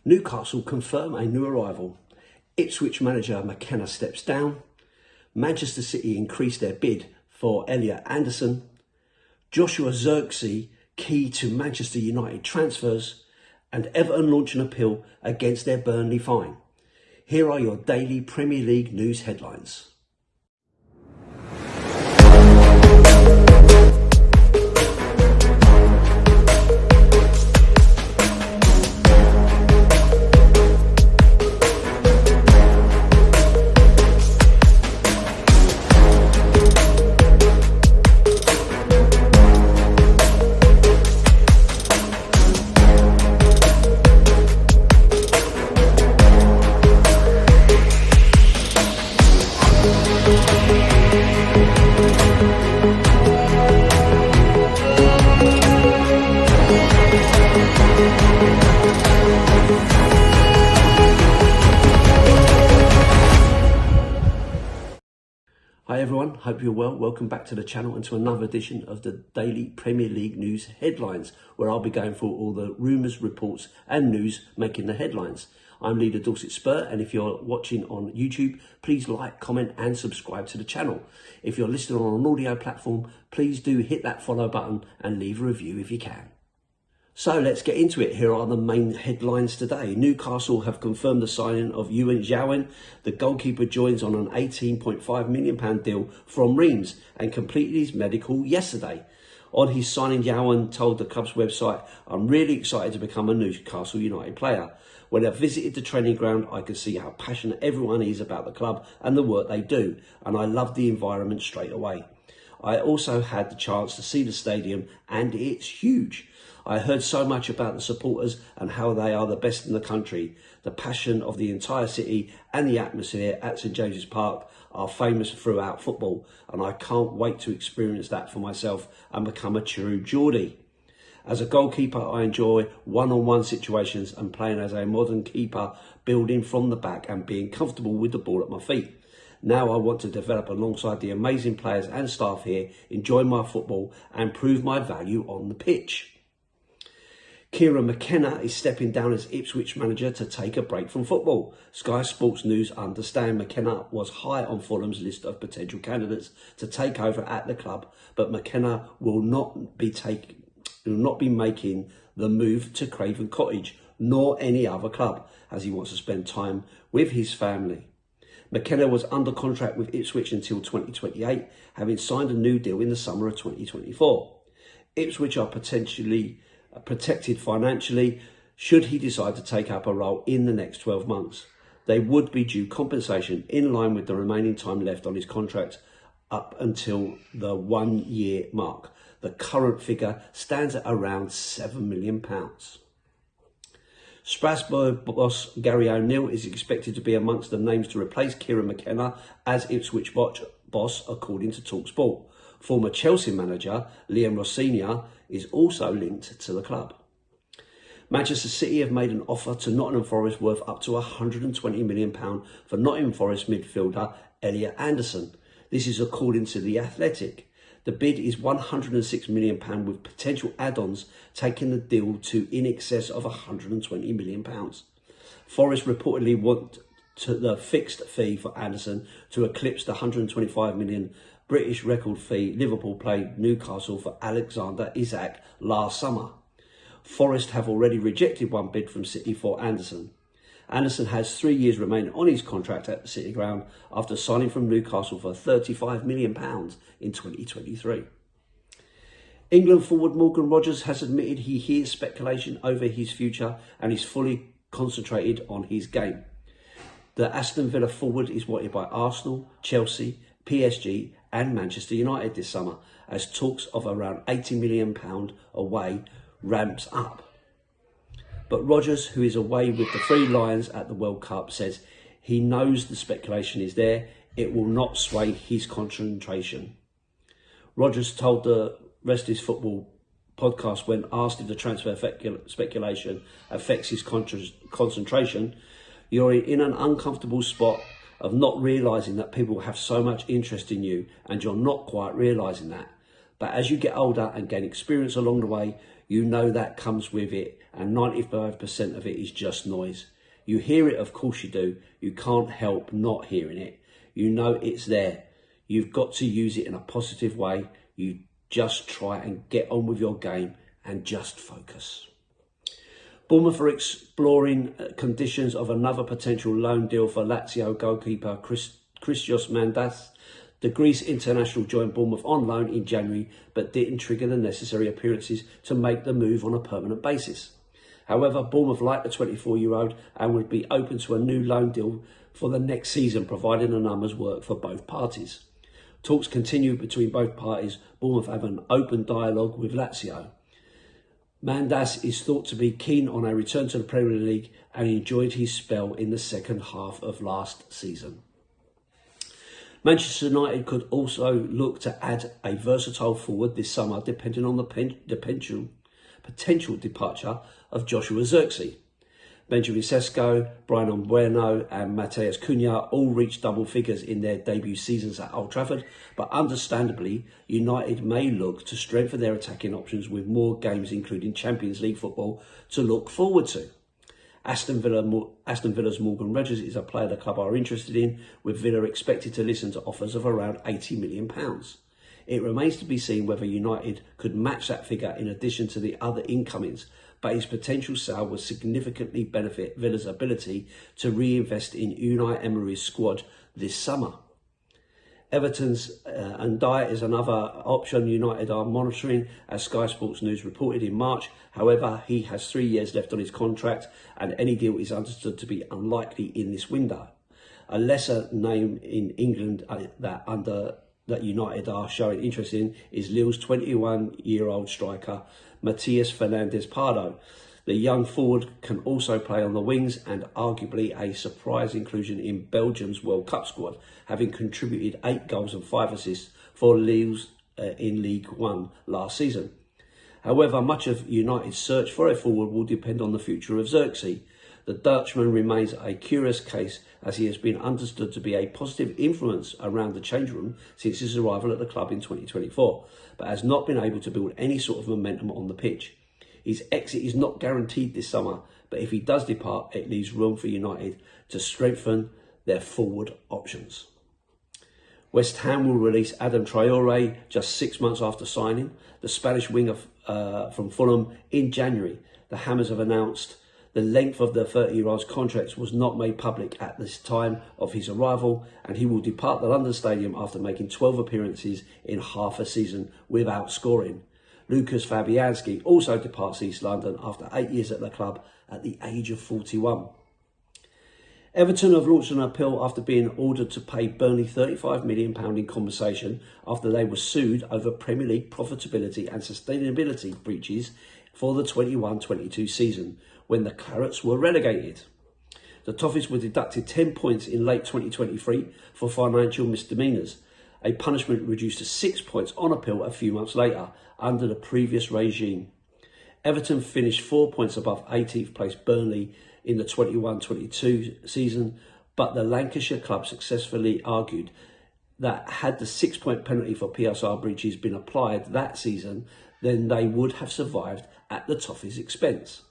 Newcastle confirm a new arrival. Ipswich manager McKenna steps down. Manchester City increase their bid for Elliot Anderson. Joshua Zirkzee key to Manchester United transfers. And Everton launch an appeal against their Burnley fine. Here are your daily Premier League news headlines. Hi everyone, hope you're well. Welcome back to the channel and to another edition of the Daily Premier League News Headlines, where I'll be going through all the rumours, reports and news making the headlines. I'm Lee The Dorset Spur, and if you're watching on YouTube, please like, comment and subscribe to the channel. If you're listening on an audio platform, please do hit that follow button and leave a review if you can. So let's get into it. Here are the main headlines today. Newcastle have confirmed the signing of Euan Xiaoen. The goalkeeper joins on an £18.5 million deal from Reims and completed his medical yesterday. On his signing, Xiaoen told the club's website, "I'm really excited to become a Newcastle United player. When I visited the training ground, I could see how passionate everyone is about the club and the work they do, and I loved the environment straight away. I also had the chance to see the stadium, and it's huge. I heard so much about the supporters and how they are the best in the country. The passion of the entire city and the atmosphere at St James's Park are famous throughout football, and I can't wait to experience that for myself and become a true Geordie. As a goalkeeper, I enjoy one-on-one situations and playing as a modern keeper, building from the back and being comfortable with the ball at my feet. Now I want to develop alongside the amazing players and staff here, enjoy my football and prove my value on the pitch." Kieran McKenna is stepping down as Ipswich manager to take a break from football. Sky Sports News understand McKenna was high on Fulham's list of potential candidates to take over at the club, but McKenna will not be making the move to Craven Cottage nor any other club, as he wants to spend time with his family. McKenna was under contract with Ipswich until 2028, having signed a new deal in the summer of 2024. Ipswich are potentially protected financially should he decide to take up a role in the next 12 months. They would be due compensation in line with the remaining time left on his contract up until the 1 year mark. The current figure stands at around £7 million. Spurs boss Gary O'Neill is expected to be amongst the names to replace Kieran McKenna as Ipswich boss, according to TalkSport. Former Chelsea manager Liam Rossini is also linked to the club. Manchester City have made an offer to Nottingham Forest worth up to £120 million for Nottingham Forest midfielder Elliot Anderson. This is according to The Athletic. The bid is £106 million with potential add-ons, taking the deal to in excess of £120 million. Forest reportedly want the fixed fee for Anderson to eclipse the £125 million British record fee Liverpool paid Newcastle for Alexander Isak last summer. Forest have already rejected one bid from City for Anderson. Anderson has 3 years remaining on his contract at the City ground after signing from Newcastle for £35 million in 2023. England forward Morgan Rogers has admitted he hears speculation over his future and is fully concentrated on his game. The Aston Villa forward is wanted by Arsenal, Chelsea, PSG and Manchester United this summer, as talks of around £80 million away ramps up. But Rogers, who is away with the Three Lions at the World Cup, says he knows the speculation is there. It will not sway his concentration. Rogers told the Rest Is Football podcast when asked if the transfer speculation affects his concentration, "You're in an uncomfortable spot of not realising that people have so much interest in you and you're not quite realising that. But as you get older and gain experience along the way, You know that comes with it, and 95% of it is just noise. You hear it, of course you do. You can't help not hearing it. You know it's there. You've got to use it in a positive way. You just try and get on with your game and just focus. Bournemouth are exploring conditions of another potential loan deal for Lazio goalkeeper Christos Mandas. The Greece international joined Bournemouth on loan in January, but didn't trigger the necessary appearances to make the move on a permanent basis. However, Bournemouth like the 24-year-old and would be open to a new loan deal for the next season, providing the numbers work for both parties. Talks continue between both parties. Bournemouth have an open dialogue with Lazio. Mandas is thought to be keen on a return to the Premier League and enjoyed his spell in the second half of last season. Manchester United could also look to add a versatile forward this summer, depending on the potential departure of Joshua Zirkzee. Benjamin Sesko, Brian Mbeumo and Matheus Cunha all reached double figures in their debut seasons at Old Trafford, but understandably, United may look to strengthen their attacking options with more games, including Champions League football, to look forward to. Aston Villa's Morgan Rogers is a player the club are interested in, with Villa expected to listen to offers of around £80 million. It remains to be seen whether United could match that figure in addition to the other incomings, but his potential sale would significantly benefit Villa's ability to reinvest in Unai Emery's squad this summer. Everton's Ndiaye is another option United are monitoring, as Sky Sports News reported in March. However, he has 3 years left on his contract and any deal is understood to be unlikely in this window. A lesser name in England that United are showing interest in is Lille's 21-year-old striker Matías Fernández Pardo. The young forward can also play on the wings and arguably a surprise inclusion in Belgium's World Cup squad, having contributed 8 goals and 5 assists for Lille in League One last season. However, much of United's search for a forward will depend on the future of Zirkzee. The Dutchman remains a curious case, as he has been understood to be a positive influence around the change room since his arrival at the club in 2024, but has not been able to build any sort of momentum on the pitch. His exit is not guaranteed this summer, but if he does depart, it leaves room for United to strengthen their forward options. West Ham will release Adam Traore just 6 months after signing the Spanish winger from Fulham in January. The Hammers have announced the length of the 30-year-old's contract was not made public at this time of his arrival, and he will depart the London Stadium after making 12 appearances in half a season without scoring. Lucas Fabianski also departs East London after 8 years at the club at the age of 41. Everton have launched an appeal after being ordered to pay Burnley £35 million in compensation after they were sued over Premier League profitability and sustainability breaches for the 21-22 season, when the Clarets were relegated. The Toffees were deducted 10 points in late 2023 for financial misdemeanours, a punishment reduced to 6 points on appeal a few months later under the previous regime. Everton finished 4 points above 18th place Burnley in the 21-22 season, but the Lancashire club successfully argued that had the 6-point penalty for PSR breaches been applied that season, then they would have survived at the Toffees' expense.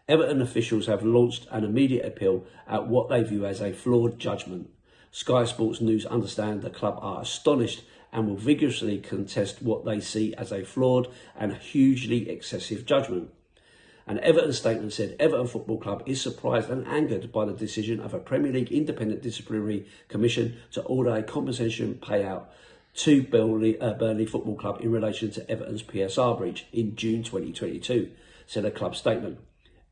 Everton officials have launched an immediate appeal at what they view as a flawed judgment. Sky Sports News understand the club are astonished and will vigorously contest what they see as a flawed and hugely excessive judgment. An Everton statement said Everton Football Club is surprised and angered by the decision of a Premier League Independent Disciplinary Commission to order a compensation payout to Burnley Football Club in relation to Everton's PSR breach in June 2022, said a club statement.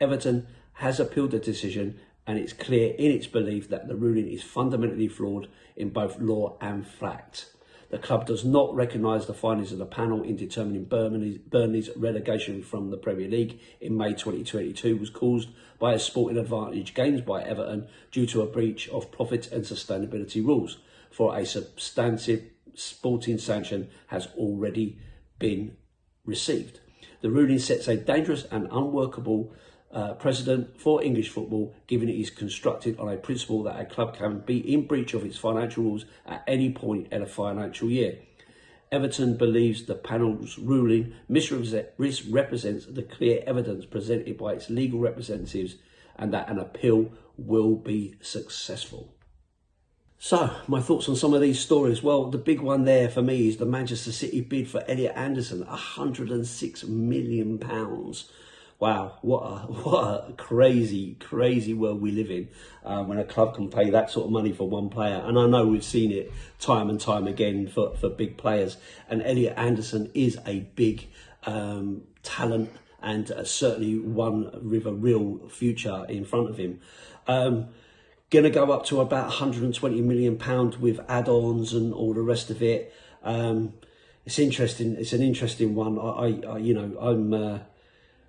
Everton has appealed the decision, and it's clear in its belief that the ruling is fundamentally flawed in both law and fact. The club does not recognise the findings of the panel in determining Burnley's relegation from the Premier League in May 2022 was caused by a sporting advantage gained by Everton due to a breach of profit and sustainability rules, for a substantive sporting sanction has already been received. The ruling sets a dangerous and unworkable precedent for English football, given it is constructed on a principle that a club can be in breach of its financial rules at any point in a financial year. Everton believes the panel's ruling misrepresents the clear evidence presented by its legal representatives and that an appeal will be successful. So, my thoughts on some of these stories. Well, the big one there for me is the Manchester City bid for Elliot Anderson, £106 million. Wow, what a crazy world we live in when a club can pay that sort of money for one player. And I know we've seen it time and time again for big players. And Elliot Anderson is a big talent and certainly one with a real future in front of him. Going to go up to about £120 million with add-ons and all the rest of it. It's interesting. It's an interesting one.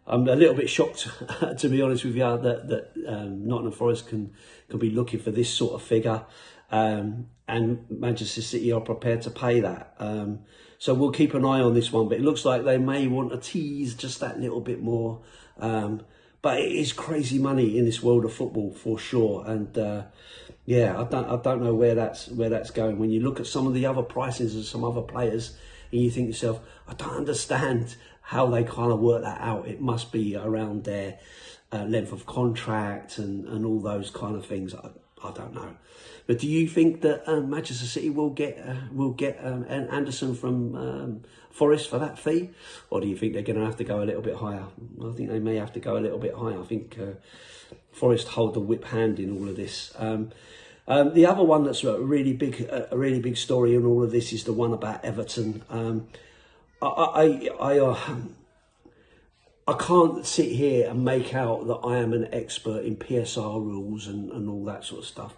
I'm a little bit shocked, to be honest with you, that Nottingham Forest can be looking for this sort of figure, and Manchester City are prepared to pay that. So we'll keep an eye on this one, but it looks like they may want to tease just that little bit more. But it is crazy money in this world of football for sure, and I don't know where that's going. When you look at some of the other prices of some other players, and you think to yourself, I don't understand how they kind of work that out. It must be around their length of contract and all those kind of things. I don't know. But do you think that Manchester City will get Anderson from Forest for that fee? Or do you think they're going to have to go a little bit higher? I think they may have to go a little bit higher. I think Forest hold the whip hand in all of this. The other one that's a really big story in all of this is the one about Everton. I can't sit here and make out that I am an expert in PSR rules and all that sort of stuff.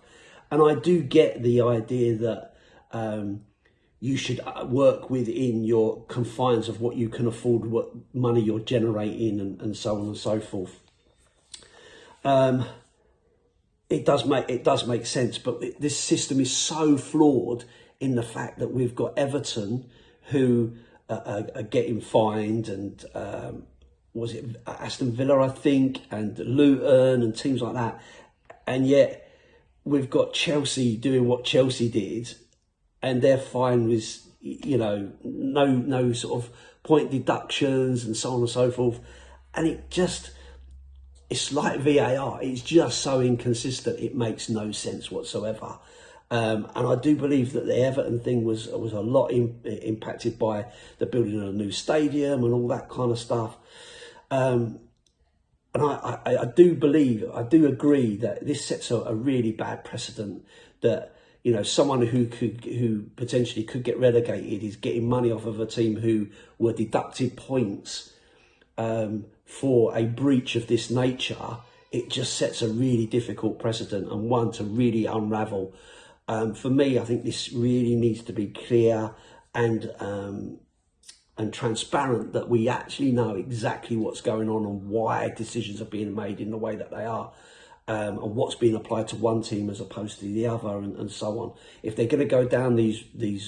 And I do get the idea that you should work within your confines of what you can afford, what money you're generating and so on and so forth. It does make sense, but this system is so flawed in the fact that we've got Everton who are getting fined, and was it Aston Villa, I think, and Luton and teams like that, and yet we've got Chelsea doing what Chelsea did, and their fine was, no sort of point deductions and so on and so forth, and it's like VAR. It's just so inconsistent. It makes no sense whatsoever. And I do believe that the Everton thing was a lot impacted by the building of a new stadium and all that kind of stuff. And I do agree that this sets a really bad precedent, that someone who potentially could get relegated is getting money off of a team who were deducted points for a breach of this nature. It just sets a really difficult precedent, and one to really unravel. For me, I think this really needs to be clear and transparent, that we actually know exactly what's going on and why decisions are being made in the way that they are, and what's being applied to one team as opposed to the other, and so on. If they're going to go down these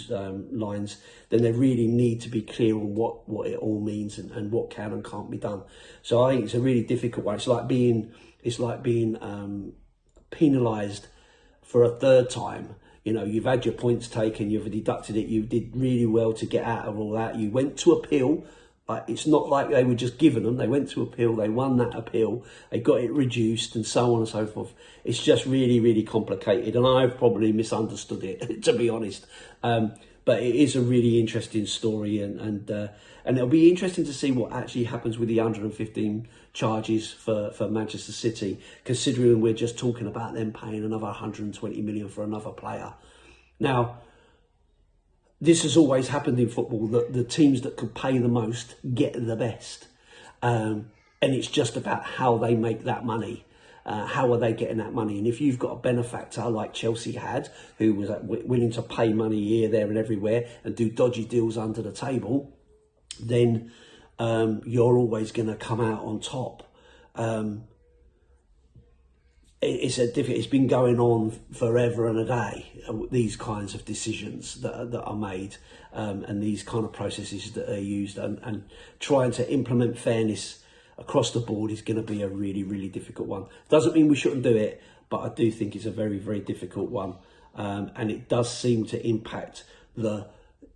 lines, then they really need to be clear on what it all means and what can and can't be done. So I think it's a really difficult one. It's like being penalised for a third time. You've had your points taken, you've deducted it, you did really well to get out of all that. You went to appeal, but it's not like they were just given them. They went to appeal, they won that appeal, they got it reduced, and so on and so forth. It's just really, really complicated, and I've probably misunderstood it, to be honest. But it is a really interesting story, and it'll be interesting to see what actually happens with the 115 charges for Manchester City, considering we're just talking about them paying another 120 million for another player. Now, this has always happened in football, that the teams that can pay the most get the best. And it's just about how they make that money. How are they getting that money? And if you've got a benefactor like Chelsea had, who was willing to pay money here, there and everywhere and do dodgy deals under the table, then you're always going to come out on top. It's been going on forever and a day, these kinds of decisions that are made, and these kind of processes that are used, and trying to implement fairness across the board is going to be a really, really difficult one. Doesn't mean we shouldn't do it, but I do think it's a very, very difficult one. And it does seem to impact the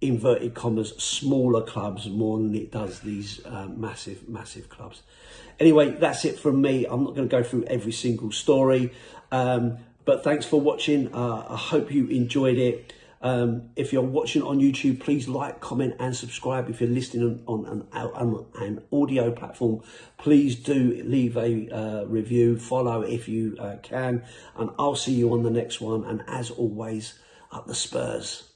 inverted commas, smaller clubs more than it does these massive clubs. Anyway, that's it from me. I'm not going to go through every single story, but thanks for watching. I hope you enjoyed it. If you're watching on YouTube, please like, comment and subscribe. If you're listening on an audio platform, please do leave a review, follow if you can, and I'll see you on the next one. And as always, up the Spurs.